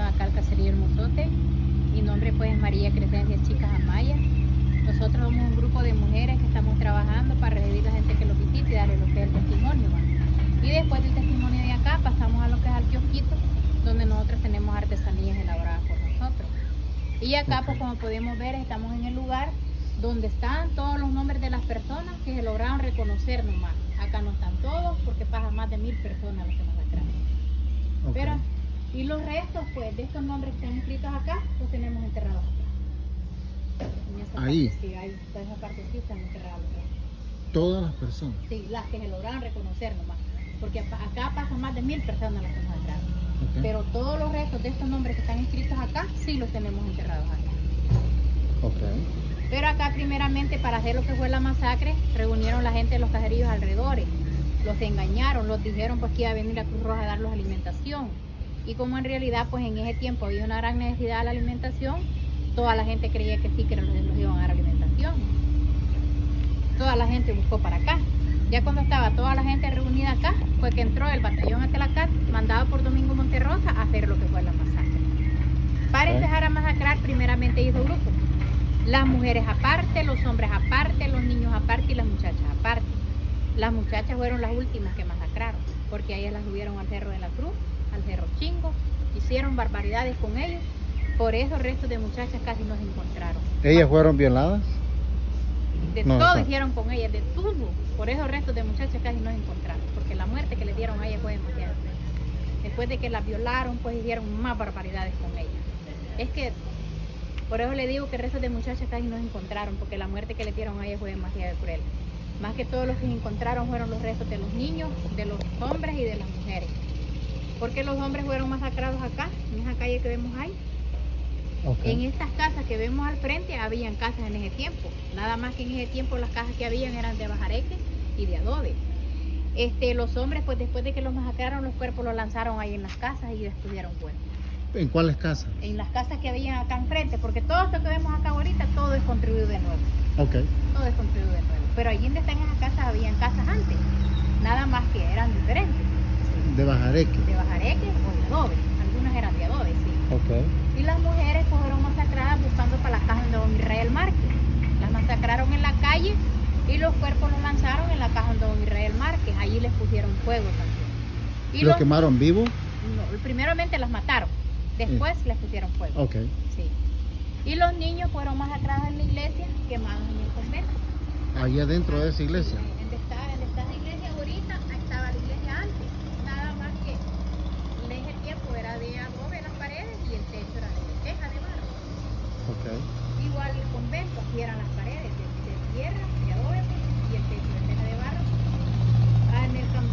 acá al caserío El Mozote. Mi nombre pues es María Crescencia Chicas Amaya. Nosotros somos un grupo de mujeres que estamos trabajando para recibir a la gente que lo visite y darle lo que es el testimonio, ¿va? Y después del testimonio de acá pasamos a lo que es al kiosquito, donde nosotros tenemos artesanías elaboradas por nosotros. Y acá pues como podemos ver estamos en el lugar donde están todos los nombres de las personas que se lograron reconocer nomás. Acá no están todos porque pasan más de 1000 personas los que masacraron. Pero, y los restos pues de estos nombres que están escritos acá, los tenemos enterrados acá. En esa ahí. Parte, sí, ahí, toda esa parte sí están enterrados acá. Todas las personas. Sí, las que se lograron reconocer nomás. Porque acá pasan más de 1000 personas las que masacraron. Pero todos los restos de estos nombres que están escritos acá, sí los tenemos enterrados acá. Pero acá primeramente para hacer lo que fue la masacre, reunieron la gente de los caseríos alrededores, los engañaron, los dijeron pues que iba a venir la Cruz Roja a darles alimentación. Y como en realidad pues en ese tiempo había una gran necesidad de la alimentación, toda la gente creía que sí que los iban a dar alimentación. Toda la gente buscó para acá. Ya cuando estaba toda la gente reunida acá, fue que entró el batallón Atelacat, mandado por Domingo Monterrosa, a hacer lo que fue la masacre. Para empezar a masacrar, primeramente hizo grupos. Las mujeres aparte, los hombres aparte, los niños aparte y las muchachas aparte. Las muchachas fueron las últimas que masacraron, porque a ellas las subieron al Cerro de la Cruz, al Cerro Chingo, hicieron barbaridades con ellos. Por eso restos de muchachas casi no se encontraron. ¿Ellas fueron violadas? De todo hicieron con ellas, de todo. Por eso restos de muchachas casi no se encontraron, porque la muerte que le dieron a ellas fue demasiado. Después de que las violaron, pues hicieron más barbaridades con ellas. Es que por eso le digo que restos de muchachas casi no se encontraron, porque la muerte que le dieron a ellas fue demasiado cruel. Más que todos los que se encontraron fueron los restos de los niños, de los hombres y de las mujeres. Porque los hombres fueron masacrados acá, en esa calle que vemos ahí. En estas casas que vemos al frente, habían casas en ese tiempo. Nada más que en ese tiempo las casas que habían eran de bajareque y de adobe. Los hombres, pues después de que los masacraron, los cuerpos los lanzaron ahí en las casas y destruyeron cuerpos. ¿En cuáles casas? En las casas que habían acá enfrente, porque todo esto que vemos acá ahorita, todo es construido de nuevo. Todo es construido de nuevo. Pero allí donde están esas casas, habían casas antes. Nada más que eran diferentes. ¿De bajareque? De bajareque o de adobe. Algunas eran de adobe, sí. Y las mujeres pues, fueron masacradas buscando para la casa donde don Israel Márquez. Las masacraron en la calle y los cuerpos los lanzaron en la casa donde don Israel Márquez. Allí les pusieron fuego también. Y ¿Los quemaron vivos? No, primeramente las mataron. Después les pusieron fuego. Sí. Y los niños fueron masacrados en la iglesia, quemados en el convento. Allí adentro de esa iglesia. Donde está la iglesia ahorita, ahí estaba la iglesia antes. Nada más que en ese tiempo era de adobe las paredes y el techo era de teja de barro. Igual el convento, aquí eran las paredes de tierra, de adobe, y el techo de teja de barro.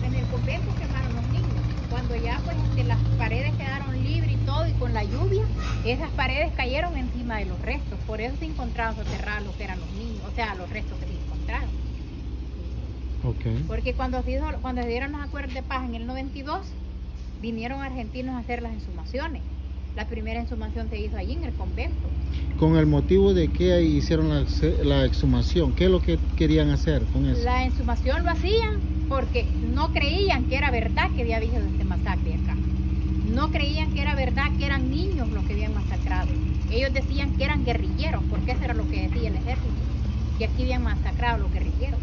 En el convento quemaron los niños. Cuando ya pues las paredes quedaron libres y todo, y con la lluvia, esas paredes cayeron encima de los restos. Por eso se encontraron soterrados lo que eran los niños, o sea, los restos que se encontraron. Porque cuando se dieron los acuerdos de paz en el 92, vinieron argentinos a hacer las exhumaciones. La primera exhumación se hizo allí en el convento. ¿Con el motivo de que hicieron la exhumación? ¿Qué es lo que querían hacer con eso? La exhumación lo hacían porque no creían que era verdad que había habido este masacre acá. No creían que era verdad que eran niños los que habían masacrado. Ellos decían que eran guerrilleros, porque eso era lo que decía el ejército, que aquí habían masacrado a los guerrilleros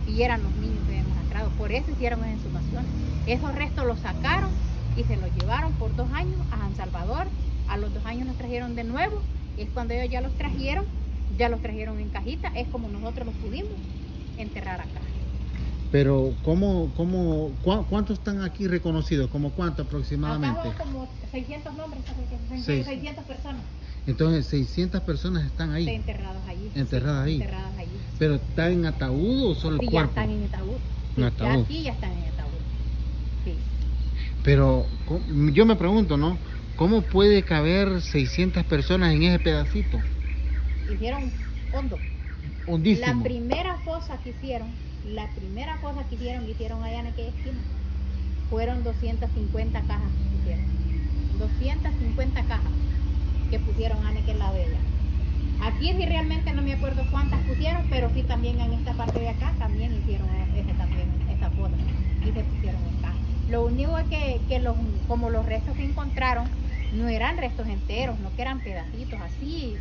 y eran los niños que habían masacrado. Por eso hicieron las exhumaciones. Esos restos los sacaron y se los llevaron por 2 años a San Salvador. A los 2 años los trajeron de nuevo. Es cuando ellos ya los trajeron en cajita. Es como nosotros los pudimos enterrar acá. Pero ¿cuántos están aquí reconocidos? ¿Cómo cuántos aproximadamente? Acá como 600 nombres, 600 personas. Entonces 600 personas están ahí. Enterrados allí. Enterradas ahí. Enterradas allí. ¿Pero están en ataúd o solo el cuerpo? Ya están en ataúd. Sí, ataúd. Ya aquí ya están en ataúd. Sí. Pero yo me pregunto, ¿no? ¿Cómo puede caber 600 personas en ese pedacito? Hicieron hondo. Hondísimo. La primera fosa que hicieron allá en aquella esquina, fueron 250 cajas que pusieron. 250 cajas que pusieron en aquel lado de allá. Aquí sí realmente no me acuerdo cuántas pusieron, pero sí también en esta parte de acá también hicieron esa fosa y se pusieron en cajas. Lo único es que como los restos que encontraron No eran restos enteros, no que eran pedacitos así,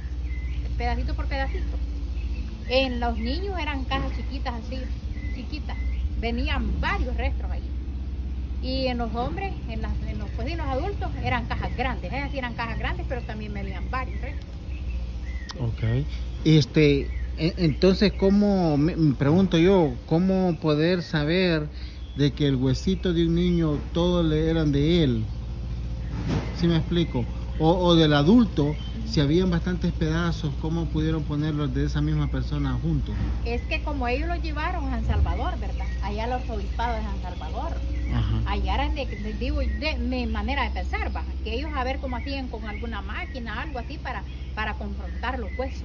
pedacito por pedacito. En los niños eran cajas chiquitas así, chiquitas. Venían varios restos ahí. Y en los hombres, en los adultos, eran cajas grandes. Esas sí eran cajas grandes, pero también venían varios restos. Ok. Entonces, me pregunto yo, ¿cómo poder saber de que el huesito de un niño todos eran de él? ¿Sí me explico? O del adulto, si habían bastantes pedazos, ¿cómo pudieron ponerlos de esa misma persona juntos? Es que como ellos los llevaron a San Salvador, ¿verdad? Allá al arzobispado de San Salvador. Ajá. Allá eran de mi manera de pensar, ¿va? Que ellos a ver cómo hacían con alguna máquina, algo así, para confrontar los huesos.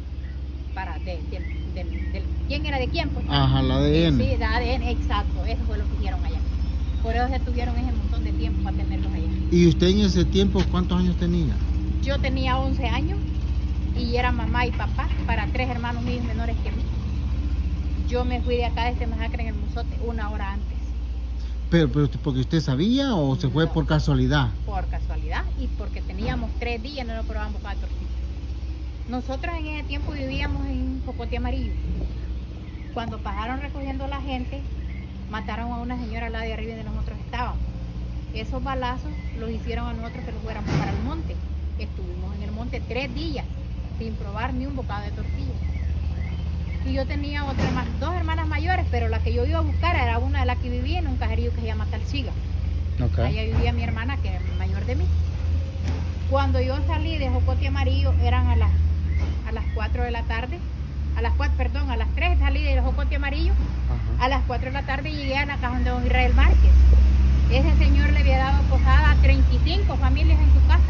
¿Quién era de quién? Pues, ajá, el ADN. Sí, el ADN, exacto, eso fue lo que hicieron allá. Por eso se tuvieron ese montón de tiempo para tenerlos allá. ¿Y usted en ese tiempo cuántos años tenía? Yo tenía 11 años y era mamá y papá para 3 hermanos míos menores que mí. Yo me fui de acá de este masacre en el Mozote 1 hora antes. ¿Pero porque usted sabía o se fue por casualidad? Por casualidad y porque teníamos 3 días no nos probaban bocado de tortilla. Nosotros en ese tiempo vivíamos en Jocote Amarillo. Cuando pasaron recogiendo la gente, mataron a una señora al lado de arriba donde nosotros estábamos. Esos balazos los hicieron a nosotros que nos fuéramos para el monte. Estuvimos en el monte 3 días sin probar ni un bocado de tortilla. Y yo tenía 2 hermanas mayores, pero la que yo iba a buscar era una de las que vivía en un caserío que se llama Talsiga. Okay. Allá vivía mi hermana, que era mayor de mí. Cuando yo salí de Jocote Amarillo, eran a las 4 de la tarde. A las 3 salí de Jocote Amarillo. Ajá. A las 4 de la tarde llegué a la casa de don Israel Márquez. Ese señor le había dado posada a 35 familias en su casa,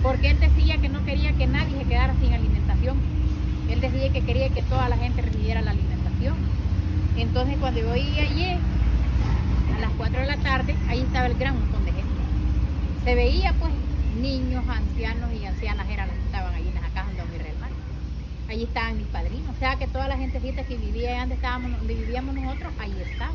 porque él decía que no quería que nadie se quedara sin alimentación. Él decía que quería que toda la gente recibiera la alimentación. Entonces cuando yo iba allí, a las 4 de la tarde, ahí estaba el gran montón de gente. Se veía pues niños, ancianos y ancianas eran las que estaban allí en la casa de don Israel Márquez. Allí estaban mis padrinos, o sea que toda la gentecita que vivía donde vivíamos nosotros, ahí estaba.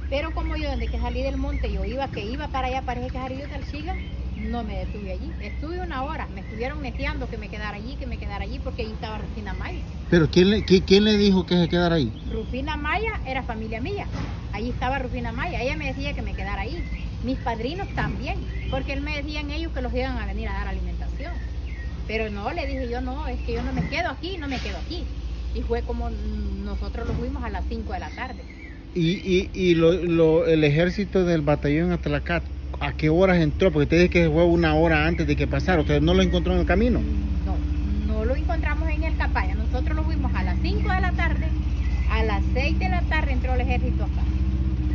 Pero como yo desde que salí del monte, yo iba para allá, para ese caserío de Talsiga, no me detuve allí. Estuve 1 hora, me estuvieron metiendo que me quedara allí, porque allí estaba Rufina Maya. ¿Pero quién le dijo que se quedara ahí? Rufina Maya era familia mía, allí estaba Rufina Maya, ella me decía que me quedara ahí. Mis padrinos también, porque él me decían ellos que los iban a venir a dar alimentación. Pero no, le dije yo, no, es que yo no me quedo aquí. Y fue como nosotros lo fuimos a las 5 de la tarde. ¿Y el ejército del batallón Atalacat, a qué horas entró? Porque usted dice que fue 1 hora antes de que pasara. ¿Usted no lo encontró en el camino? No lo encontramos en el Capaya. Nosotros lo fuimos a las 5 de la tarde. A las 6 de la tarde entró el ejército acá.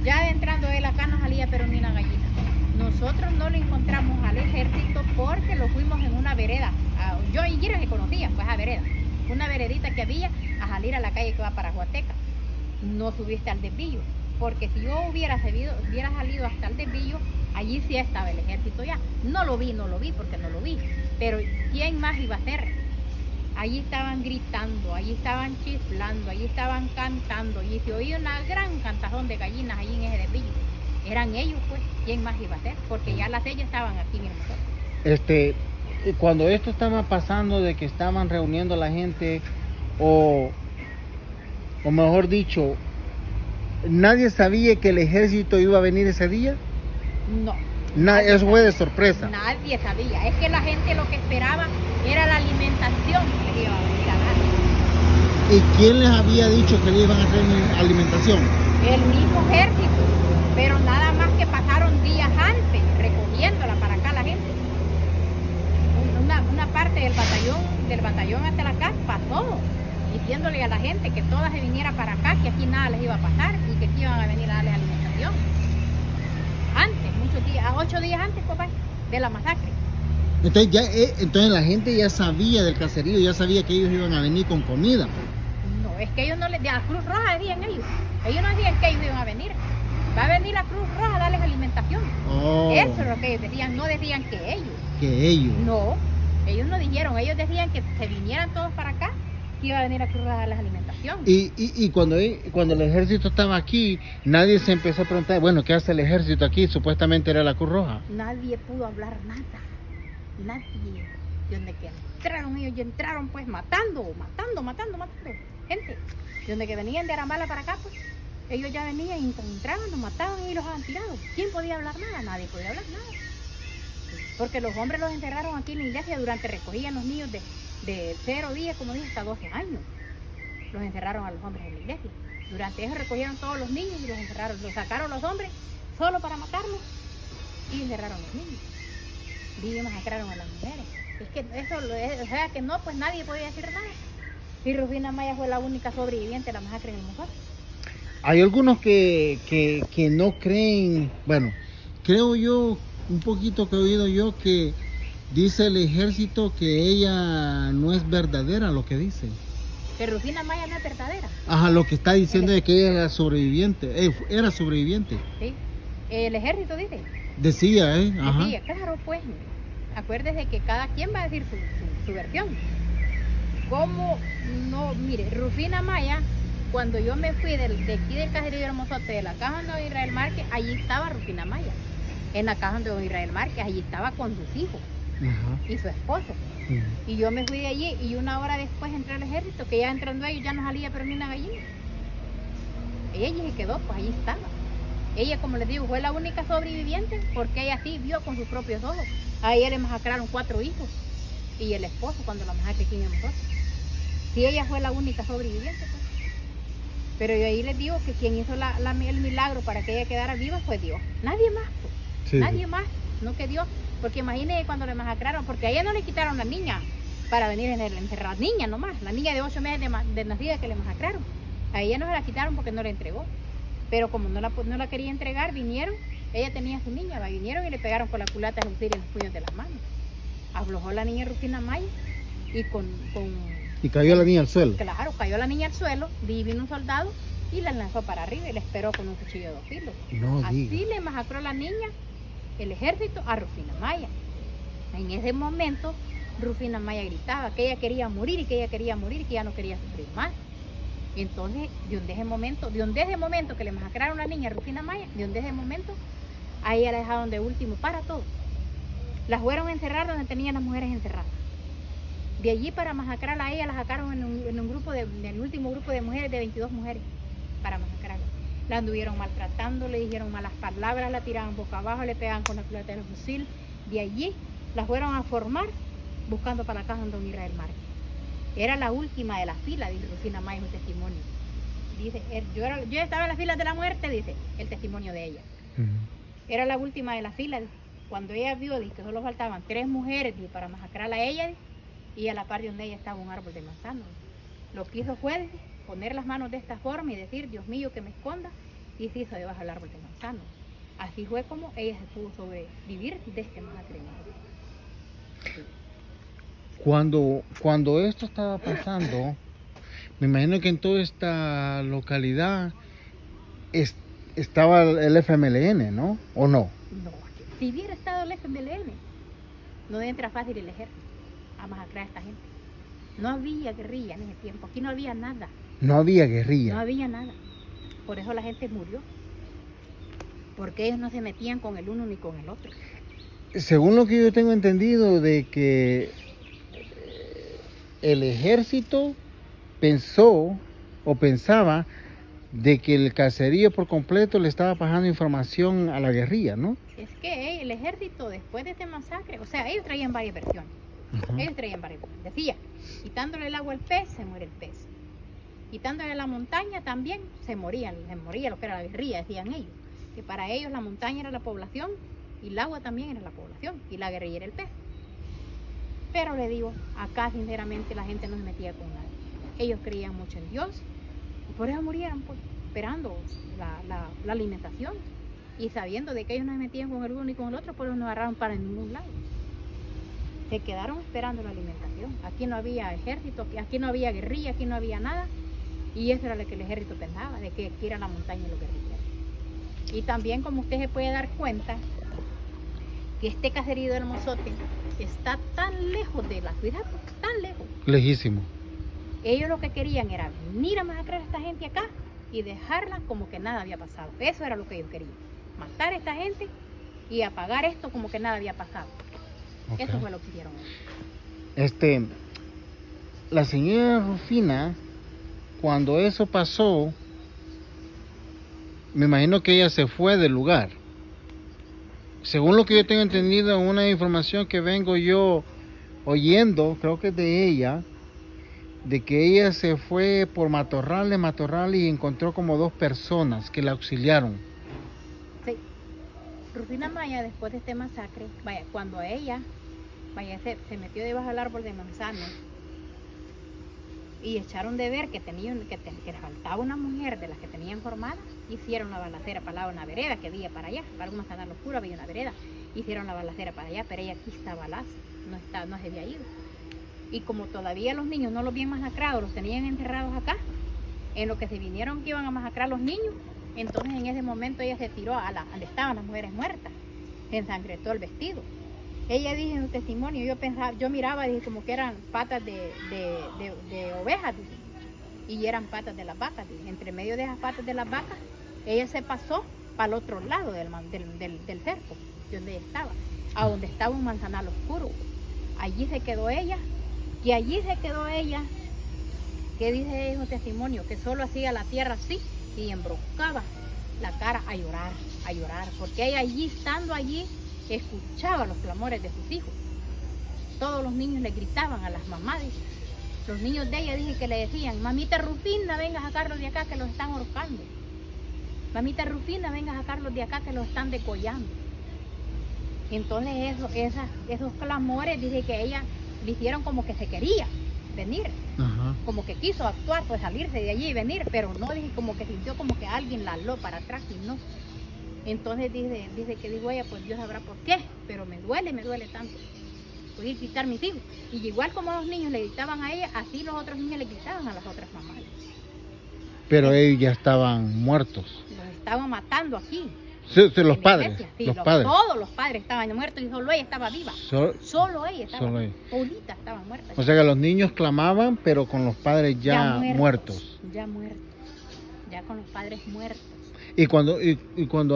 Ya entrando él acá no salía pero ni una gallina. Nosotros no lo encontramos al ejército porque lo fuimos en una vereda. Yo y Gira se conocían, pues a vereda. Una veredita que había a salir a la calle que va para Huateca. No subiste al desvío, porque si yo hubiera salido hasta el desvío, allí sí estaba el ejército ya. No lo vi porque no lo vi. Pero ¿quién más iba a hacer? Allí estaban gritando, allí estaban chiflando, allí estaban cantando, y se oía una gran cantazón de gallinas allí en ese desvío. Eran ellos, pues, ¿quién más iba a hacer? Porque ya las ellas estaban aquí en el motor. Cuando esto estaba pasando de que estaban reuniendo a la gente, o mejor dicho, ¿nadie sabía que el ejército iba a venir ese día? No. Eso fue de sorpresa. Nadie sabía. Es que la gente lo que esperaba era la alimentación que les iba a venir a dar. ¿Y quién les había dicho que le iban a traer alimentación? El mismo ejército. Pero nada más que pasaron días antes recogiéndola para acá la gente. Una parte del batallón hasta acá pasó diciéndole a la gente que todas se viniera para acá, que aquí nada les iba a pasar y que aquí iban a venir a darles alimentación. Antes, muchos días, 8 días antes, papá, de la masacre. Entonces la gente ya sabía del caserío, ya sabía que ellos iban a venir con comida. No, es que ellos no les decían, la Cruz Roja decían ellos. Ellos no decían que ellos iban a venir. Va a venir la Cruz Roja a darles alimentación. Oh. Eso es lo que ellos decían, no decían que ellos. Que ellos. No, ellos no dijeron, ellos decían que se vinieran todos para acá, que iba a venir a Cruz Roja a darles alimentación. Y cuando el ejército estaba aquí, nadie se empezó a preguntar, bueno, ¿qué hace el ejército aquí? Supuestamente era la Cruz Roja. Nadie pudo hablar nada. nadie. De donde que entraron ellos, ya entraron pues matando gente. De donde que venían de Arambala para acá, pues ellos ya venían y entraban, los mataban y los habían tirado. ¿Quién podía hablar nada? Nadie podía hablar nada. Porque los hombres los enterraron aquí en la iglesia durante recogían los niños de 0 días, como dije, hasta 12 años. Los encerraron a los hombres en la iglesia. Durante eso recogieron todos los niños y los encerraron. Los sacaron los hombres solo para matarlos y encerraron a los niños. Y masacraron a las mujeres. Es que eso, o sea que no, pues nadie podía decir nada. Y Rufina Maya fue la única sobreviviente de la masacre en el Mozote. Hay algunos que no creen, bueno, creo yo, un poquito que he oído yo, que dice el ejército que ella no es verdadera lo que dice. Que Rufina Maya no es verdadera. Ajá, lo que está diciendo es que ella era sobreviviente, era sobreviviente. Sí, el ejército dice. Decía, ajá. Decía, claro, pues, acuérdese que cada quien va a decir su versión. ¿Cómo no? Mire, Rufina Maya, cuando yo me fui de aquí del caserío de Mozote, de la casa de don Israel Márquez, allí estaba Rufina Maya. En la casa de don Israel Márquez, allí estaba con sus hijos. Ajá. Y su esposo. Y yo me fui de allí y 1 hora después entré al ejército, que ya entrando ellos ya no salía pero ni una gallina. Ella se quedó, pues allí estaba. Ella, como les digo, fue la única sobreviviente porque ella sí vio con sus propios ojos. A ella le masacraron 4 hijos y el esposo cuando la masacre aquí en nosotros. Sí, ella fue la única sobreviviente. Pues. Pero yo ahí les digo que quien hizo el milagro para que ella quedara viva fue Dios. Nadie más, pues. Sí. Nadie más, no que Dios. Porque imagínense cuando le masacraron, porque a ella no le quitaron la niña para venir en el encerrar niña nomás, la niña de 8 meses de nacida que le masacraron. A ella no se la quitaron porque no la entregó. Pero como no la quería entregar, vinieron, ella tenía a su niña, vinieron y le pegaron con la culata de fusil en los puños de las manos. Aflojó la niña Rufina Maya y ¿Y cayó la niña al suelo? Claro, cayó la niña al suelo, vino un soldado y la lanzó para arriba y la esperó con un cuchillo de 2 filos. No, así diga. le masacró la niña, el ejército, a Rufina Maya. En ese momento, Rufina Maya gritaba que ella quería morir y que ella quería morir y que ya no quería sufrir más. Y entonces, de ese momento que le masacraron a la niña Rufina Maya, de ese momento, a ella la dejaron de último para todo. La fueron a encerrar donde tenían las mujeres encerradas. De allí para masacrarla a ella la sacaron en el último grupo de mujeres, de 22 mujeres, para masacrarla. La anduvieron maltratando, le dijeron malas palabras, la tiraban boca abajo, le pegaban con la culata del fusil. De allí la fueron a formar buscando para la casa de don Israel Márquez. Era la última de la fila, dice Rufina Maya, un testimonio. Dice, yo estaba en las filas de la muerte, dice, el testimonio de ella. Era la última de la fila. Cuando ella vio, dice, que solo faltaban 3 mujeres dice, para masacrarla a ella, dice, y a la par de donde ella estaba un árbol de manzano. Lo que hizo fue, dice, poner las manos de esta forma y decir, Dios mío, que me esconda, y se hizo debajo del árbol de manzano. Así fue como ella se pudo sobrevivir de este masacre. Sí. Cuando esto estaba pasando, me imagino que en toda esta localidad estaba el FMLN, ¿no? ¿O no? No, si hubiera estado el FMLN, no entra fácil el ejército a masacrar a esta gente. No había guerrilla en ese tiempo, aquí no había nada. No había guerrilla. No había nada. Por eso la gente murió. Porque ellos no se metían con el uno ni con el otro. Según lo que yo tengo entendido, de que el ejército pensaba de que el caserío por completo le estaba pasando información a la guerrilla, ¿no? Es que el ejército después de este masacre, o sea, ellos traían varias versiones. Ellos traían varias versiones. Decía, quitándole el agua al pez, se muere el pez. Quitándole la montaña también se moría lo que era la guerrilla, decían ellos. Que para ellos la montaña era la población y el agua también era la población y la guerrilla era el pez. Pero le digo, acá sinceramente la gente no se metía con nadie. Ellos creían mucho en Dios y por eso murieron, pues, esperando la alimentación y sabiendo de que ellos no se metían con el uno ni con el otro, por eso no agarraron para ningún lado. Se quedaron esperando la alimentación. Aquí no había ejército, aquí no había guerrilla, aquí no había nada. Y eso era lo que el ejército pensaba, de que aquí era la montaña y los guerrilleros. Y también, como usted se puede dar cuenta, que este caserío del Mozote está tan lejos de la ciudad, tan lejos. Lejísimo. Ellos lo que querían era venir a masacrar a esta gente acá y dejarla como que nada había pasado. Eso era lo que ellos querían. Matar a esta gente y apagar esto como que nada había pasado. Okay. Eso fue lo que hicieron ellos. La señora Rufina, cuando eso pasó, me imagino que ella se fue del lugar. Según lo que yo tengo entendido, una información que vengo yo oyendo, creo que es de ella, de que ella se fue por matorral y encontró como 2 personas que la auxiliaron. Sí. Rufina Maya, después de este masacre, cuando ella se metió debajo del árbol de manzano y echaron de ver que les faltaba una mujer de las que tenían formadas, hicieron la balacera para lado, una vereda que había para allá, para un manzanar oscuro había una vereda, hicieron la balacera para allá, pero ella aquí estaba no se había ido. Y como todavía los niños no los habían masacrado, los tenían enterrados acá, en lo que se vinieron que iban a masacrar los niños, entonces en ese momento ella se tiró donde estaban las mujeres muertas, se ensangrentó el vestido. Ella dice en su testimonio, yo miraba, dije, como que eran patas de ovejas, dije, y eran patas de las vacas, dije. Entre medio de esas patas de las vacas, ella se pasó para el otro lado del cerco, donde ella estaba, a donde estaba un manzanal oscuro. Allí se quedó ella, que dice en su testimonio, que solo hacía la tierra así y embrocaba la cara a llorar, porque ella estando allí, escuchaba los clamores de sus hijos. Todos los niños le gritaban a las mamás. Los niños de ella, dije, que le decían: mamita Rufina, venga a sacarlos de acá que los están ahorcando. Mamita Rufina, venga a sacarlos de acá que los están decollando. Entonces esos clamores, dice que ella le hicieron como que se quería venir. Ajá. Como que quiso actuar, pues salirse de allí y venir, pero no, dije, como que sintió como que alguien la aló para atrás y no. Entonces dice que dijo ella, pues Dios sabrá por qué, pero me duele tanto. Voy a quitar mis hijos. Y igual como los niños le gritaban a ella, así los otros niños le gritaban a las otras mamás. Pero ellos ya estaban muertos. Los estaban matando aquí. Sí, los padres. Sí, los padres. Todos los padres estaban muertos y solo ella estaba viva. Solo ella estaba viva. Paulita estaba muerta. O sea que los niños clamaban, pero con los padres ya muertos. Ya muertos. Ya con los padres muertos. Y cuando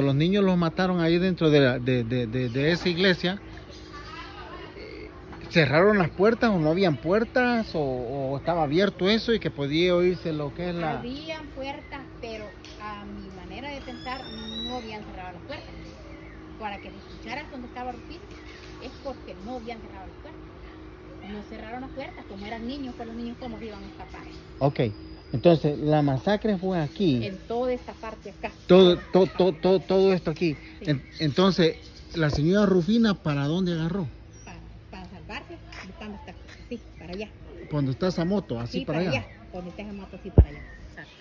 los niños los mataron ahí dentro de esa iglesia, ¿cerraron las puertas o no habían puertas o estaba abierto eso y que podía oírse lo que es la...? Habían puertas, pero a mi manera de pensar no habían cerrado las puertas. Para que se escuchara donde estaba Rufina, es porque no habían cerrado las puertas. No cerraron las puertas, como eran niños, pues los niños cómo iban a escapar. Ok. Entonces, la masacre fue aquí. En toda esta parte acá. Todo esto aquí. Sí. Entonces, la señora Rufina, ¿para dónde agarró? Para salvarse, buscando esta cosa, sí, para allá. ¿Cuando está esa moto, así sí, para allá? Cuando está esa moto, así para allá. Exacto.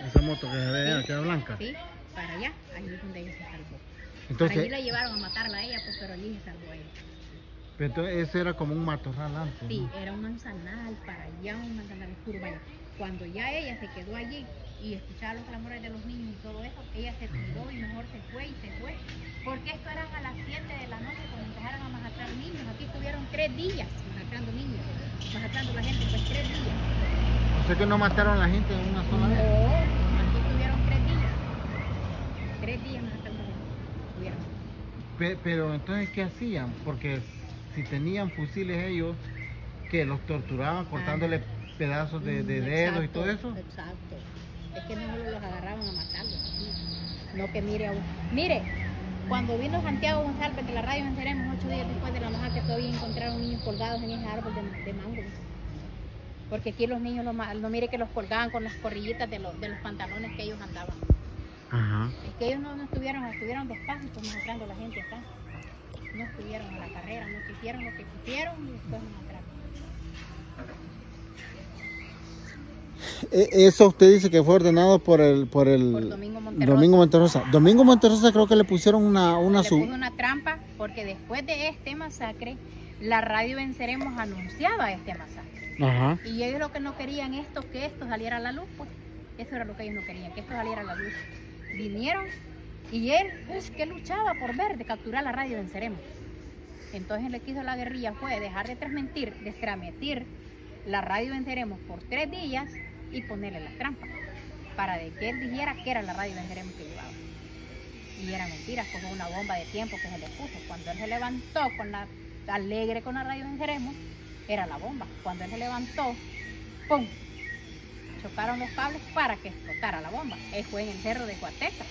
Esa moto que se ve allá, que era blanca. Sí, para allá, ahí es donde ella se salvó. Entonces, allí la llevaron a matarla a ella, pues, pero allí se salvó ella. Pero entonces, ese era como un matorral antes. Sí, ¿no? era un manzanal, para allá un manzanal oscuro, vaya. Cuando ya ella se quedó allí y escuchaba los clamores de los niños y todo eso, ella se tiró y mejor se fue. Porque esto eran a las 7 de la noche cuando empezaron a masacrar niños. Aquí estuvieron 3 días masacrando niños, masacrando a la gente, pues 3 días. O sea que no mataron a la gente en una sola vez. No, aquí estuvieron 3 días. 3 días masacrando a la gente. Pero entonces, ¿qué hacían? Porque si tenían fusiles ellos, que los torturaban cortándole pedazos de dedos y todo eso. Exacto. Es que no solo los agarraban a matarlos. No que mire, cuando vino Santiago González de la radio Venceremos 8 días después de la masacre, todavía encontraron niños colgados en ese árbol de mango. Porque aquí los niños no mire que los colgaban con las corrillitas de los pantalones que ellos andaban. Ajá. Es que ellos no estuvieron despacio pues, masacrando a la gente acá. No estuvieron a la carrera, no quisieron lo que quisieron y después masacraron. Eso usted dice que fue ordenado por Domingo Monterrosa. Domingo Monterrosa. Domingo Monterrosa creo que le pusieron le puso una trampa porque después de este masacre la radio Venceremos anunciaba este masacre. Ajá. Y ellos lo que no querían que esto saliera a la luz, pues eso era lo que ellos no querían, que esto saliera a la luz. Vinieron y él que luchaba por de capturar la radio Venceremos. Entonces le quiso la guerrilla fue dejar de transmitir la radio Venceremos por 3 días y ponerle las trampas para de que él dijera que era la radio Venceremos que llevaba. Y era mentira, como una bomba de tiempo que se le puso. Cuando él se levantó con la alegre con la radio Venceremos, era la bomba. Cuando él se levantó, ¡pum! Chocaron los cables para que explotara la bomba. Él fue en el cerro de Huateca,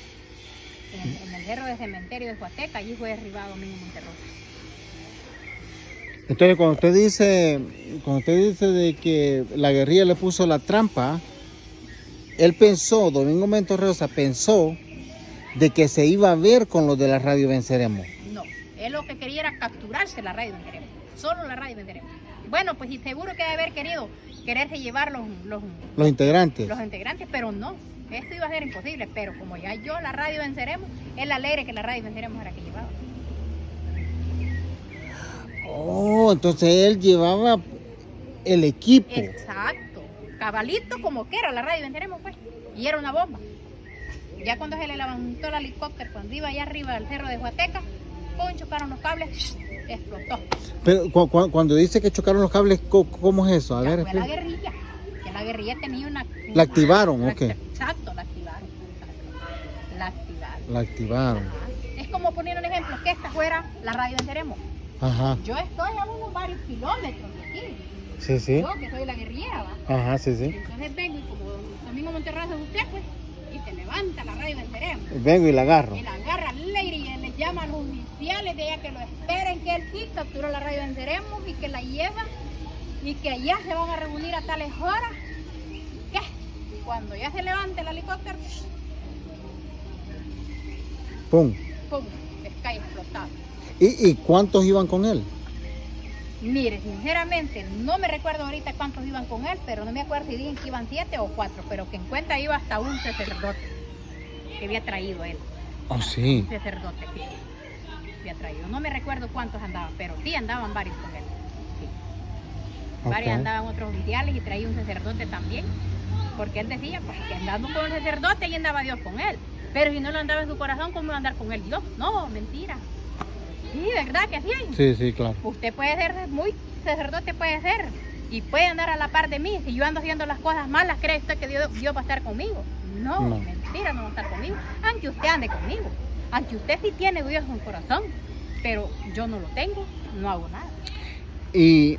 en el cerro de cementerio de Huateca, allí fue derribado Domingo Monterrosa. Entonces, cuando usted dice de que la guerrilla le puso la trampa, él pensó, Domingo Monterrosa pensó de que se iba a ver con los de la radio Venceremos. No, él lo que quería era capturarse la radio Venceremos, solo la radio Venceremos. Bueno, pues y seguro que debe haber quererse llevar los integrantes. Los integrantes, pero no, esto iba a ser imposible, pero como ya yo la radio Venceremos, él alegre que la radio Venceremos era que llevaba. Oh, entonces él llevaba el equipo. Exacto, cabalito como que era la radio Venceremos, pues, y era una bomba. Ya cuando se le levantó el helicóptero, cuando iba allá arriba del cerro de Huateca, ¡pum! Chocaron los cables, explotó. Pero cuando dice que chocaron los cables, ¿cómo es eso? A ver, fue la guerrilla, que la guerrilla tenía una... ¿La activaron o qué? Exacto, la activaron. La activaron. Ajá. Es como poner un ejemplo, que esta fuera la radio Venceremos. Ajá. Yo estoy a unos varios kilómetros de aquí. Sí, sí. Yo que soy la guerrillera, ¿va? Ajá, sí, sí. Entonces vengo y como Domingo Monterrosa es usted, pues, y se levanta la radio Venceremos. Vengo y la agarro. Y la agarra Lady y les llama a los oficiales de ella que lo esperen, que él sí capturó la radio Venceremos y que la lleva y que allá se van a reunir a tales horas. ¿Qué? Cuando ya se levante el helicóptero, ¡pum! ¡pum! Cae explotado. ¿Y cuántos iban con él? Mire, sinceramente, no me recuerdo ahorita cuántos iban con él, pero no me acuerdo si dicen que iban 7 o 4, pero que en cuenta iba hasta un sacerdote que había traído él. Oh, sí. Un sacerdote, sí, había traído. No me recuerdo cuántos andaban, pero sí andaban varios con él. Sí. Okay. Varios andaban otros oficiales y traía un sacerdote también, porque él decía pues, que andando con el sacerdote y andaba Dios con él. Pero si no lo andaba en su corazón, ¿cómo iba a andar con él Dios? No, mentira. Sí, ¿verdad que sí? Sí, sí, claro. Usted puede ser muy sacerdote, puede ser, y puede andar a la par de mí. Si yo ando haciendo las cosas malas, ¿cree usted que Dios va a estar conmigo? No, mentira, no va a estar conmigo. Aunque usted ande conmigo, aunque usted sí tiene Dios en su corazón, pero yo no lo tengo, no hago nada. Y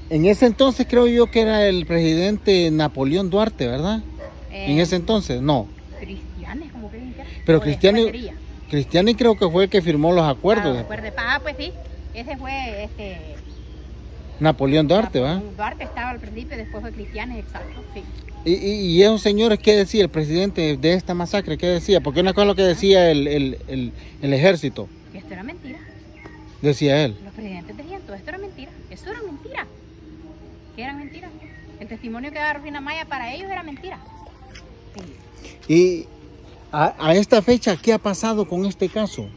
en ese entonces creo yo que era el presidente Napoleón Duarte, ¿verdad? En ese entonces, no. Cristianes, como creen que era. Pero Cristiani creo que fue el que firmó los acuerdos. Pues sí, ese fue Napoleón Duarte, ¿va? Duarte estaba al principio, después fue Cristianes, exacto, sí. Y esos señores, ¿qué decía el presidente de esta masacre? ¿Qué decía? Porque una cosa es lo que decía el ejército. Que esto era mentira. Decía él. Los presidentes decían, todo esto era mentira. Eso era mentira. ¿Qué era mentira? El testimonio que daba Rufina Maya para ellos era mentira. Sí. Y a esta fecha, ¿qué ha pasado con este caso?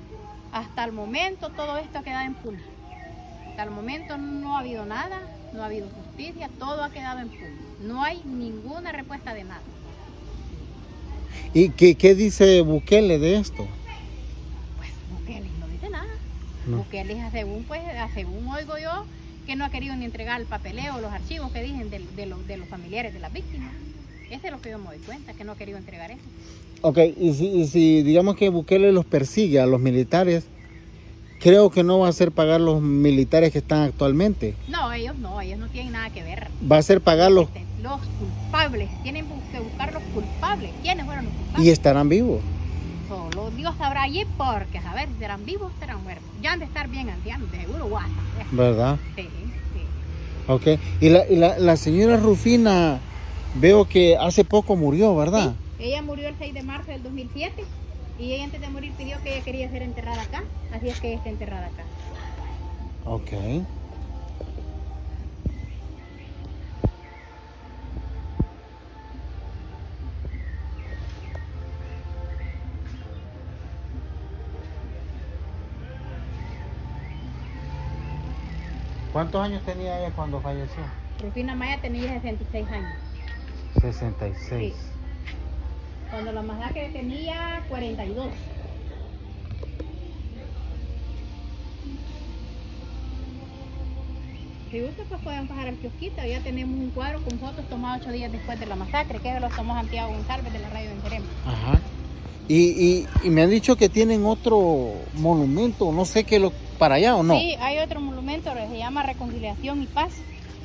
Hasta el momento todo esto ha quedado impune. Hasta el momento no ha habido nada, no ha habido justicia, todo ha quedado impune. No hay ninguna respuesta de nada. ¿Y qué dice Bukele de esto? Pues Bukele no dice nada. No. Bukele, según oigo yo, que no ha querido ni entregar el papeleo, los archivos que dicen de los familiares de las víctimas. Ese es lo que yo me doy cuenta, que no ha querido entregar eso. Ok, y si digamos que Bukele los persigue a los militares, creo que no va a hacer pagar los militares que están actualmente. No, ellos no tienen nada que ver. Va a ser pagar los culpables, tienen que buscar los culpables. ¿Quiénes fueron los culpables? ¿Y estarán vivos? Solo Dios sabrá allí, porque a saber si serán vivos o serán muertos. Ya han de estar bien ancianos, de seguro guasa. ¿Verdad? Sí. Ok, y la señora Rufina, veo que hace poco murió, ¿verdad? Sí, ella murió el 6 de marzo del 2007 y ella antes de morir pidió que ella quería ser enterrada acá, así es que ella está enterrada acá. Ok. ¿Cuántos años tenía ella cuando falleció? Rufina Maya tenía 66 años. 66. Sí. Cuando la masacre tenía 42. Si gusta, pues pueden pasar al kiosquito. Ya tenemos un cuadro con fotos tomadas 8 días después de la masacre, que es de los tomó Santiago González de la radio Venceremos. Ajá. Y me han dicho que tienen otro monumento, no sé qué, para allá o no. Sí, hay otro monumento que se llama Reconciliación y Paz.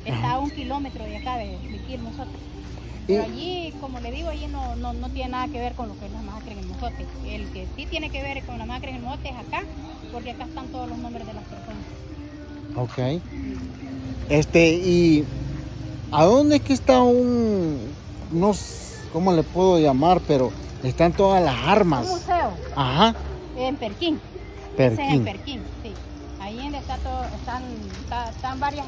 Está a 1 kilómetro de acá, de aquí en Mozote. Pero allí, como le digo, allí no tiene nada que ver con lo que es la masacre en el Mozote. El que sí tiene que ver con la masacre en el Mozote es acá, porque acá están todos los nombres de las personas. Ok. ¿Y a dónde es que está no sé cómo le puedo llamar, pero están todas las armas? Un museo. Ajá. En Perquín. Perquín. Ese es en Perquín, sí. Ahí donde está todo, están varias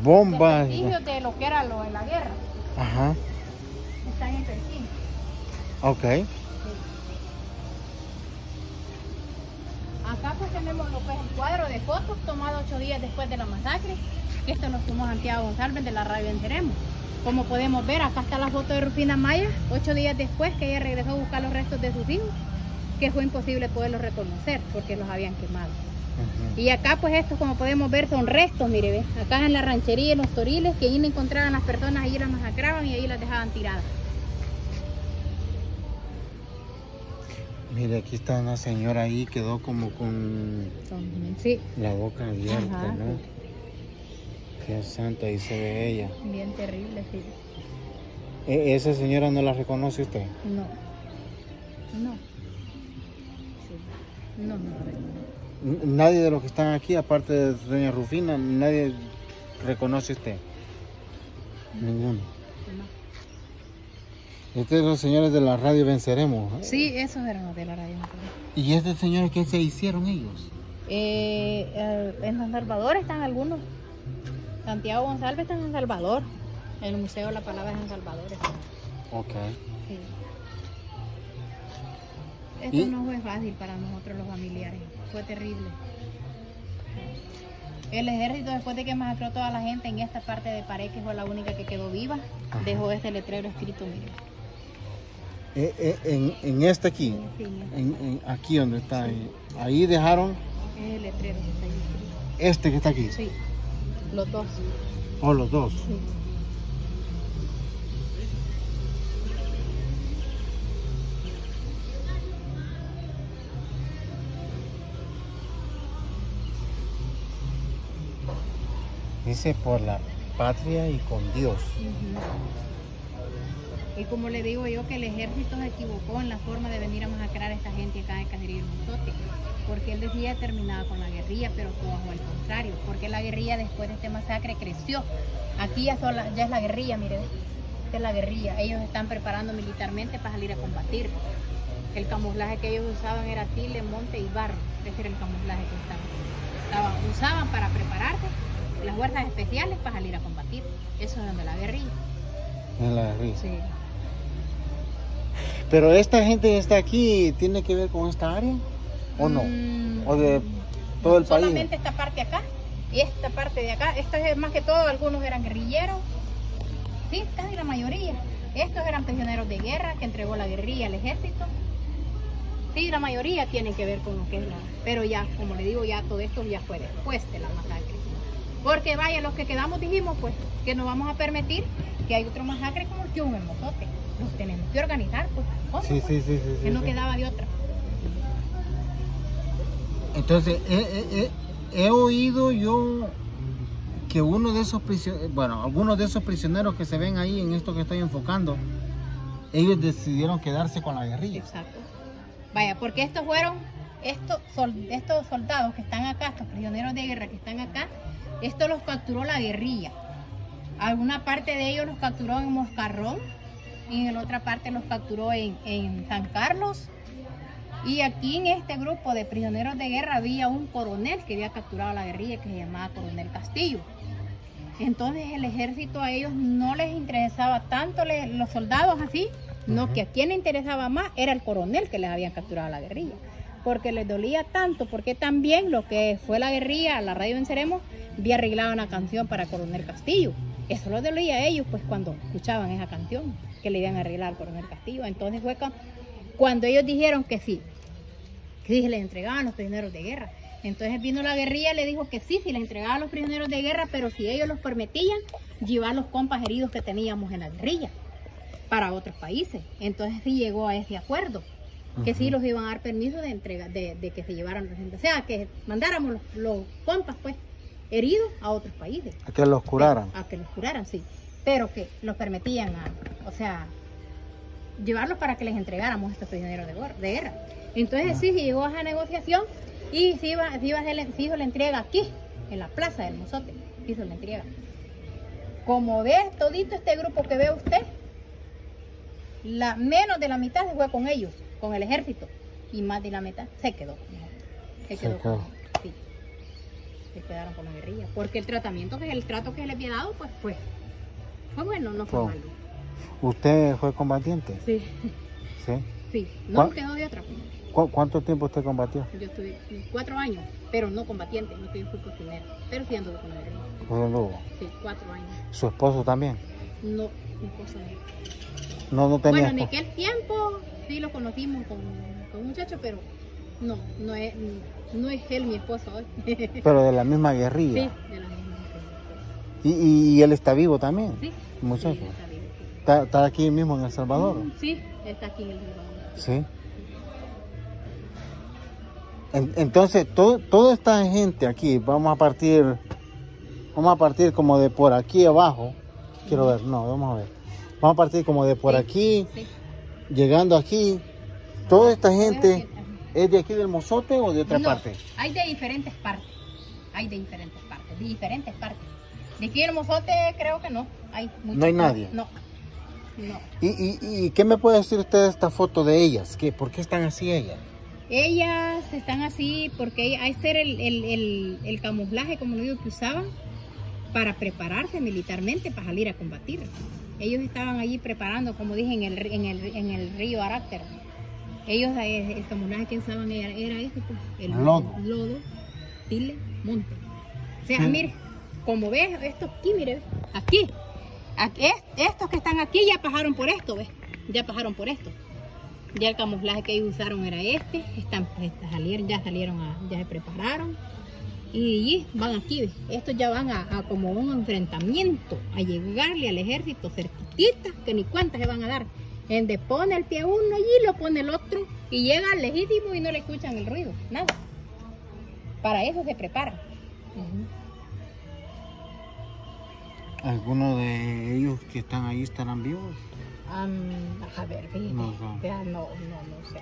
bombas. Vestigios de lo que era en la guerra. Ajá. Están en Perquín. Ok. Sí. Acá pues tenemos lo que es el cuadro de fotos tomado 8 días después de la masacre. Esto lo tomó Santiago González de la radio Venceremos. Como podemos ver, acá está la foto de Rufina Maya, 8 días después que ella regresó a buscar los restos de sus hijos, que fue imposible poderlos reconocer porque los habían quemado. Y acá pues estos, como podemos ver, son restos, mire, ¿ves? Acá en la ranchería, en los toriles, que ahí no encontraban las personas, ahí las masacraban y ahí las dejaban tiradas. Mire, aquí está una señora ahí, quedó como con sí, la boca abierta, ajá, ¿no? Sí. Qué santa, ahí se ve ella. Bien terrible, sí. ¿Esa señora no la reconoce usted? No. Sí. No. Nadie de los que están aquí, aparte de doña Rufina, nadie reconoce usted. Ninguno. No. Estos son los señores de la radio Venceremos. Sí, esos eran los de la radio. ¿Y estos señores qué se hicieron ellos? En San Salvador están algunos. Santiago González está en San Salvador. En el Museo La Palabra es en San Salvador. Ok. Sí. Esto no fue fácil para nosotros los familiares. Fue terrible. El ejército, después de que masacró a toda la gente en esta parte de pared, que fue la única que quedó viva, dejó este letrero escrito, mire. En este aquí, Sí, aquí donde está, ahí dejaron es el letrero que está ahí escrito. este que está aquí. Sí, los dos. O los dos. Sí. Dice por la patria y con Dios. Y como le digo yo, que el ejército se equivocó en la forma de venir a masacrar a esta gente acá de Caserío y Mozote, porque él decía que terminaba con la guerrilla, pero todo fue al contrario, porque la guerrilla después de este masacre creció. Aquí ya es la guerrilla, mire, esta es la guerrilla. Ellos están preparando militarmente para salir a combatir. El camuflaje que ellos usaban era tile, monte y barro. Ese era el camuflaje que usaban para prepararse las fuerzas especiales para salir a combatir. Eso es donde la guerrilla. En la guerrilla. Sí. Pero esta gente que está aquí, ¿tiene que ver con esta área? ¿O no? ¿O de todo el país? Solamente esta parte acá y esta parte de acá. Esta es más que todo, algunos eran guerrilleros. Sí, casi la mayoría. Estos eran prisioneros de guerra que entregó la guerrilla al ejército. Sí, la mayoría tienen que ver con lo que es la... Pero ya, como le digo, ya todo esto ya fue después de la masacre. Porque vaya, los que quedamos dijimos pues que no vamos a permitir que hay otro masacre como el que hubo en el Mozote. Nos tenemos que organizar, pues. Sí, que no quedaba de otra. Entonces, he oído yo que uno de esos prisioneros, bueno, algunos de esos prisioneros que se ven ahí en esto que estoy enfocando, ellos decidieron quedarse con la guerrilla. Exacto. Vaya, porque estos fueron, estos soldados que están acá, estos prisioneros de guerra que están acá, esto los capturó la guerrilla. Alguna parte de ellos los capturó en Moscarrón y en la otra parte los capturó en San Carlos. Y aquí en este grupo de prisioneros de guerra había un coronel que había capturado a la guerrilla que se llamaba Coronel Castillo. Entonces el ejército a ellos no les interesaba tanto los soldados así, no, que a quien le interesaba más era el coronel que les habían capturado a la guerrilla. Porque les dolía tanto, porque también lo que fue la guerrilla, la radio Venceremos, había arreglado una canción para Coronel Castillo. Eso les dolía a ellos pues cuando escuchaban esa canción, que le iban a arreglar al Coronel Castillo. Entonces fue cuando ellos dijeron que sí se les entregaban los prisioneros de guerra. Entonces vino la guerrilla y le dijo que sí les entregaban los prisioneros de guerra, pero si ellos los permitían, llevar los compas heridos que teníamos en la guerrilla. para otros países. Entonces sí llegó a ese acuerdo, que sí los iban a dar permiso de entrega, de que se llevaran gente, o sea, que mandáramos los compas pues heridos a otros países. A que los curaran. A que los curaran, sí. Pero que los permitían, o sea, llevarlos para que les entregáramos a estos prisioneros de guerra. Entonces sí, se llegó a esa negociación y se hizo la entrega aquí, en la plaza del Mozote, se hizo la entrega. Como ve todito este grupo que ve usted, menos de la mitad se fue con ellos, con el ejército, y más de la mitad se quedó. Sí, se quedaron con la guerrilla, porque el trato que se les había dado, pues fue bueno, no fue malo. ¿Usted fue combatiente? Sí. ¿Sí? Sí, no quedó de otra. ¿Cuánto tiempo usted combatió? Yo estuve 4 años, pero no combatiente, no fui cocinero, pero sí anduve con la guerrilla. Sí, 4 años. ¿Su esposo también? No, mi esposo no. No tenía. Bueno, en aquel tiempo sí lo conocimos con un muchacho, pero no es él mi esposo hoy. Pero de la misma guerrilla. Sí, de la misma guerrilla. ¿Y él está vivo también? Sí. Muchacho. Sí, está vivo, sí. ¿Está aquí mismo en El Salvador? Sí, está aquí en El Salvador. Sí. Entonces, toda esta gente aquí, vamos a partir como de por aquí abajo. Quiero ver, vamos a ver. Vamos a partir como de por aquí, llegando aquí. Toda esta gente es de aquí del Mozote o de otra parte. Hay de diferentes partes. De aquí del Mozote creo que no. No hay nadie. No. ¿Y qué me puede decir usted de esta foto de ellas? ¿Por qué están así ellas? Ellas están así porque hay ser el camuflaje, como lo digo, que usaban para prepararse militarmente para salir a combatir. Ellos estaban allí preparando, como dije, en el río Arácter. Ellos, el camuflaje que usaban era este, pues, el lodo, tile, monte. O sea, mire, como ves, esto aquí, mire, aquí, estos que están aquí ya pasaron por esto, ¿ves? Ya pasaron por esto. Ya el camuflaje que ellos usaron era este, ya se prepararon y van aquí, ¿ves? Estos ya van a como un enfrentamiento, a llegarle al ejército cerquitita, que ni cuántas se van a dar. Donde pone el pie uno allí, lo pone el otro y llega al legítimo y no le escuchan el ruido, nada. Para eso se preparan. ¿Algunos de ellos que están ahí estarán vivos? A ver, fíjate, no sé.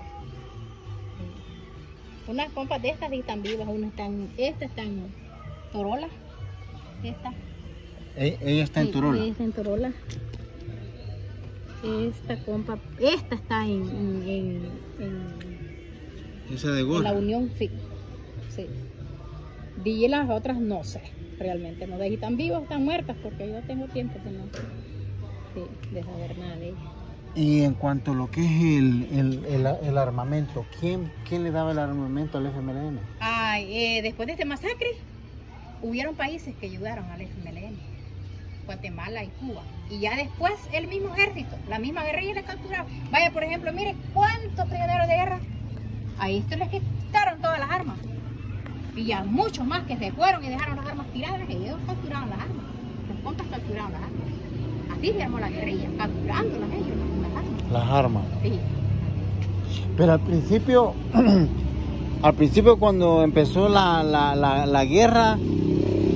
Unas compas de estas sí están vivas, esta está en Torola. Ella está en Torola. Ella está en Torola. Esta compa, esta está en ¿Esa de Gorra? En la Unión, sí. Y las otras no sé, realmente no sé si están vivas o están muertas, porque yo tengo tiempo que no de saber nada de ellas. Y en cuanto a lo que es el armamento, ¿quién le daba el armamento al FMLN? Después de este masacre, hubieron países que ayudaron al FMLN, Guatemala y Cuba. Y ya después el mismo ejército, la misma guerrilla les capturaba. Vaya, por ejemplo, mire cuántos prisioneros de guerra. Ahí esto les quitaron todas las armas. Y ya muchos más que se fueron y dejaron las armas tiradas, ellos capturaron las armas. Los compas capturaron las armas. Así se armó la guerrilla, capturándolas ellos, las armas. Las armas. Sí. Pero al principio cuando empezó la guerra,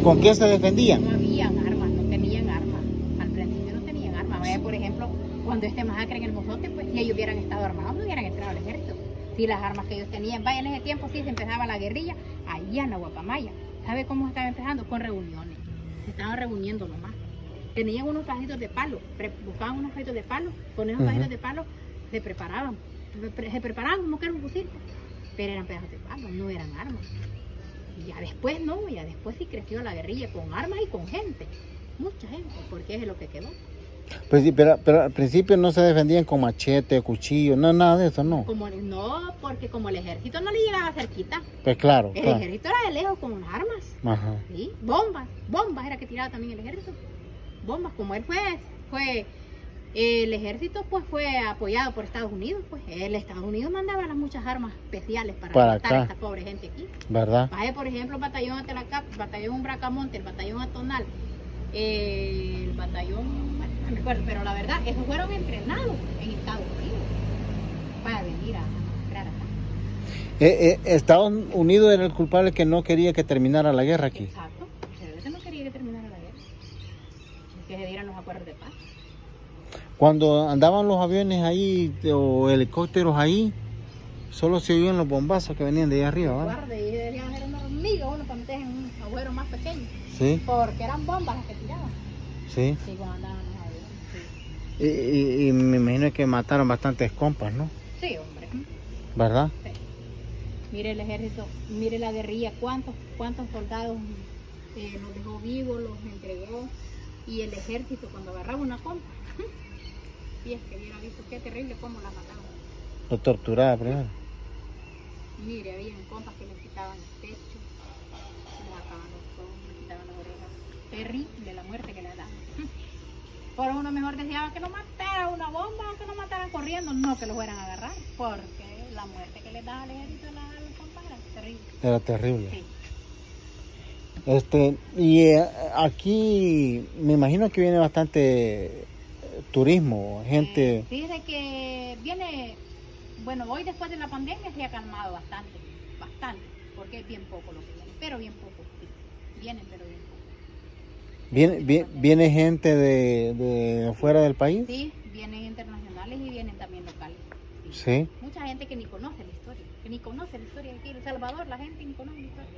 ¿con qué se defendían? No habían armas, no tenían armas. Al principio no tenían armas. Vaya, por ejemplo, cuando este masacre en el Mozote, pues si ellos hubieran estado armados, no hubieran entrado al ejército. Si las armas que ellos tenían, vaya, en ese tiempo sí se empezaba la guerrilla allá en la Guacamaya. ¿Sabe cómo estaba empezando? Con reuniones. Se estaban reuniendo nomás. Tenían unos cajitos de palo, buscaban unos cajitos de palo, con esos cajitos de palo se preparaban como que era un fusil, pero eran pedazos de palo, no eran armas. Y ya después sí creció la guerrilla con armas y con gente, mucha gente, porque es lo que quedó. Pues sí, pero al principio no se defendían con machete, cuchillo, nada de eso, ¿no? No, porque como el ejército no le llegaba cerquita. Pues claro. El ejército era de lejos con armas. Ajá. ¿Sí? Bombas era que tiraba también el ejército. Bombas, como él fue el ejército, pues fue apoyado por Estados Unidos, pues el Estados Unidos mandaba las muchas armas especiales para matar a esta pobre gente aquí. ¿Verdad? Vaya, por ejemplo, el batallón Atelacap, el batallón Bracamonte, el batallón Atonal, el batallón recuerdo, pero la verdad, esos fueron entrenados en Estados Unidos para venir a entrar acá. Estados Unidos era el culpable que no quería que terminara la guerra aquí. Exacto, o no quería que terminara la guerra, que se dieran los acuerdos de paz. Cuando andaban los aviones ahí o helicópteros ahí, solo se oían los bombazos que venían de allá arriba, ¿vale? Guarde, y deberían ser una hormiga, uno para meter en un agujero más pequeño. Sí. Porque eran bombas las que tiraban. Sí. Sí, cuando andaban los aviones, sí. Y me imagino que mataron bastantes compas, ¿no? Sí, hombre. ¿Verdad? Sí. Mire el ejército, mire la guerrilla, cuántos soldados los dejó vivos, los entregó. Y el ejército cuando agarraba una compa, y es que hubiera visto qué terrible cómo la mataban. Lo torturaba primero. Mire, había compas que les quitaban el pecho, les sacaban los ojos, les quitaban las orejas. Terrible la muerte que le daban. Por uno mejor deseaba que no matara una bomba, que no mataran corriendo, no que lo fueran a agarrar, porque la muerte que les daba al ejército a los compas era terrible. Era terrible. Sí. Y aquí me imagino que viene bastante turismo, gente. Fíjese que viene, bueno, hoy después de la pandemia se ha calmado bastante, porque es bien poco lo que viene, pero bien poco, sí. Vienen, pero bien poco. ¿Viene gente de fuera del país? Sí, vienen internacionales y vienen también locales. Sí. Sí. Mucha gente que ni conoce la historia, de aquí, El Salvador, la gente ni conoce la historia.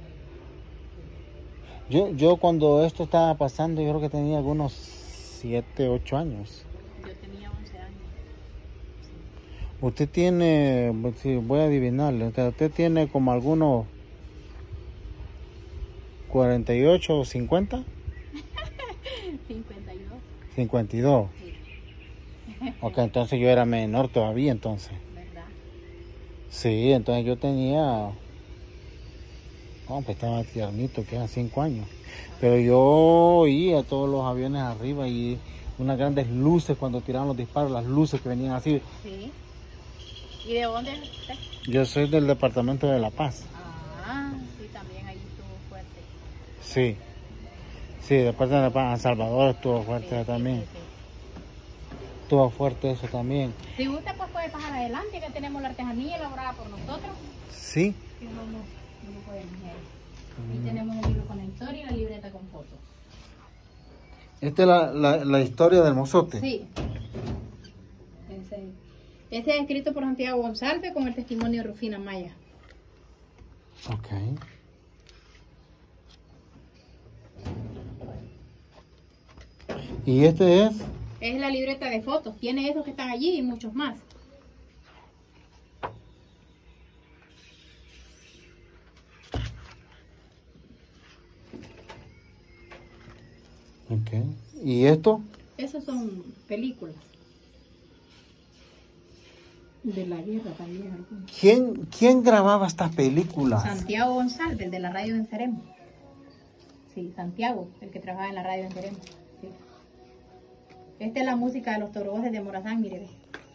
Yo cuando esto estaba pasando, yo creo que tenía algunos 7, 8 años. Yo tenía 11 años. Sí. Usted tiene, si voy a adivinarle, usted tiene como algunos 48 o 50. 52. 52. Sí. Ok, entonces yo era menor todavía entonces. ¿Verdad? Sí, entonces yo tenía... No, pues estaba tiernito, que eran 5 años. Pero yo oía todos los aviones arriba y unas grandes luces cuando tiraban los disparos, las luces que venían así. Sí. ¿Y de dónde es usted? Yo soy del departamento de La Paz. Ah, sí, también ahí estuvo fuerte. Sí. Sí, de parte de La Paz, San Salvador estuvo fuerte Sí, también. sí. Estuvo fuerte eso también. Si gusta, pues puede pasar adelante, que tenemos la artesanía elaborada por nosotros. Sí. Que no podemos ver. Ahí tenemos el libro con la historia y la libreta con fotos. Esta es la historia del mozote. Sí. Ese es escrito por Santiago González con el testimonio de Rufina Maya. Ok. ¿Y este es? Es la libreta de fotos. Tiene esos que están allí y muchos más. Ok. ¿Y esto? Esos son películas. De la guerra también. Algunos. ¿Quién grababa estas películas? Santiago González, el de la radio en Ceremo. Sí, Santiago, el que trabajaba en la radio en Ceremo. Sí. Esta es la música de los Torobojes de Morazán, mire.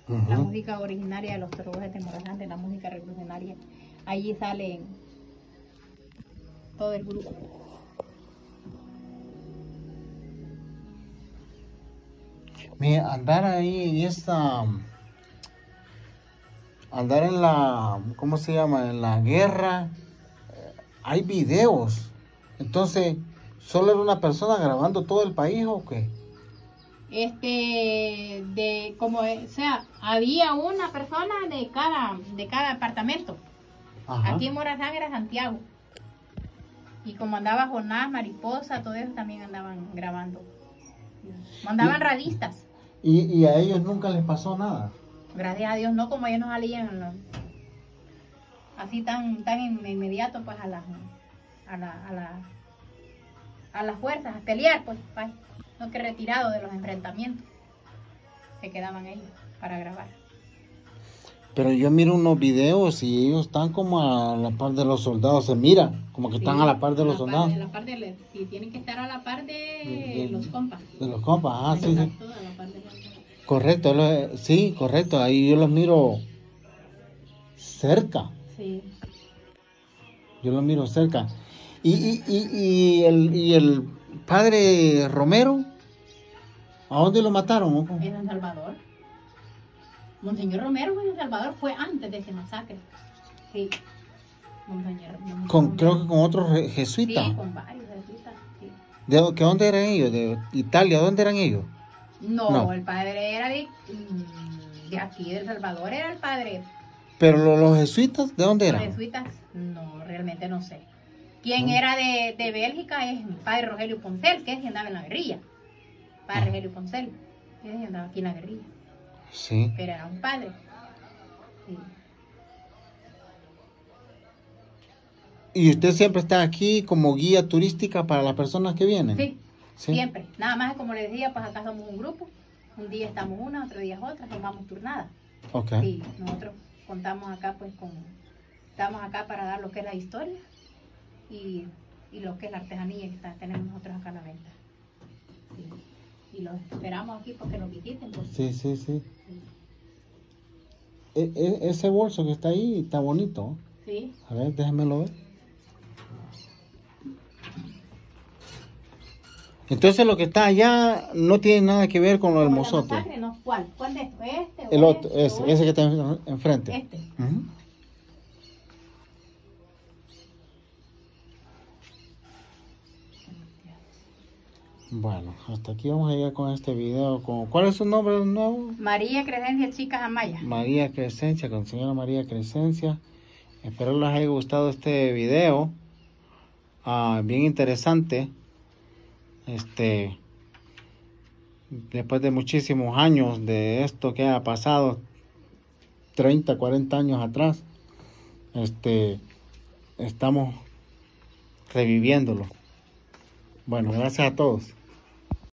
Ve. La música originaria de los Torobojes de Morazán, de la música revolucionaria. Allí salen todo el grupo. Mira, andar ahí en esta... Andar en la... ¿Cómo se llama? En la guerra. Hay videos. Entonces, ¿solo era una persona grabando todo el país o qué? O sea, había una persona de cada departamento. Ajá. Aquí en Morazán era Santiago. Y como andaba Jonás, Mariposa, todo eso también andaban grabando. Mandaban radistas. ¿Y a ellos nunca les pasó nada? Gracias a Dios, no, como ellos no salían así tan inmediato pues a las fuerzas, a pelear, pues, no que retirado de los enfrentamientos. Se quedaban ellos para grabar. Pero yo miro unos videos y ellos están como a la par de los soldados, se mira, como que están a la par de los soldados. Sí, tienen que estar a la par de los compas. De los compas, ah, sí, Exacto, sí. a la par de los compas. Correcto, sí, correcto, ahí yo los miro cerca. Sí. Yo los miro cerca. Y el padre Romero, ¿A dónde lo mataron? ¿O cómo? En San Salvador. Monseñor Romero fue en San Salvador, fue antes de ese masacre. Sí. Creo que con otros jesuitas. Sí, con varios jesuitas. Sí. ¿Que dónde eran ellos? ¿De Italia? ¿Dónde eran ellos? No, el padre era de aquí, de El Salvador, era el padre. ¿Pero los jesuitas de dónde eran? Los jesuitas, no, realmente no sé. Quien era de Bélgica es el padre Rogelio Poncel, que es quien andaba en la guerrilla. Padre Rogelio Poncel, que es quien andaba aquí en la guerrilla. Sí. Pero era un padre. Sí. ¿Y usted siempre está aquí como guía turística para las personas que vienen? Sí, siempre. Nada más como les decía, pues acá somos un grupo. Un día estamos una, otro día otra, tomamos turnada. Ok. Sí, nosotros contamos acá pues estamos acá para dar lo que es la historia y lo que es la artesanía que tenemos nosotros acá a la venta. Sí. Y los esperamos aquí porque nos visiten. Pues. Sí. Ese bolso que está ahí está bonito. Sí. A ver, déjenmelo ver. Entonces lo que está allá no tiene nada que ver con lo del mozote. Masacre, no. ¿Cuál de estos? El otro, ese que está enfrente. Este. Uh-huh. Bueno, hasta aquí vamos a llegar con este video. ¿Cuál es su nombre de nuevo? María Crescencia Chicas Amaya. María Crescencia, con señora María Crescencia. Espero les haya gustado este video. Bien interesante. Después de muchísimos años de esto que ha pasado, 30, 40 años atrás, estamos reviviéndolo. Bueno, gracias a todos.